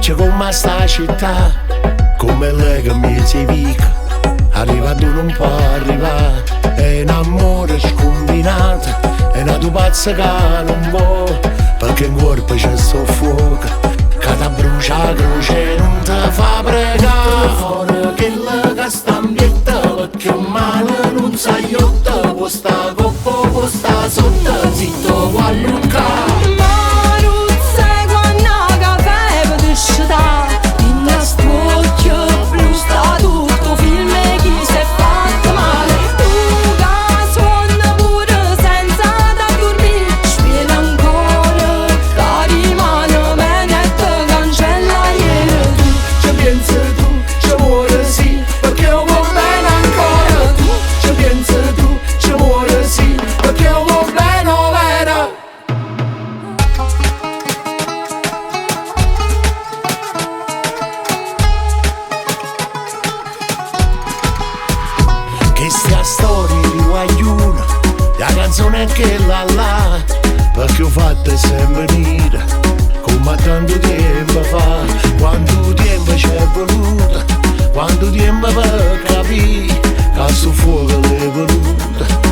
c'è come sta città, come lei che mi si vica, arrivato non può arrivare, è un amore scombinato, è una tua pazza che non vuole, perché in corpo c'è sto fuoco, che ti brucia la croce e non ti fa pregare. Fuori che la sta ambietta, perché un male non sa iotta, può sta coppa, può sta sotto, zitto qualunque. Questa storia di guagliuna, la canzone è che là, perché ho fatto sempre venire, come tanto tempo fa, quanto tempo ci è voluto, quanto tempo per capire, che sto fuoco l'è venuto.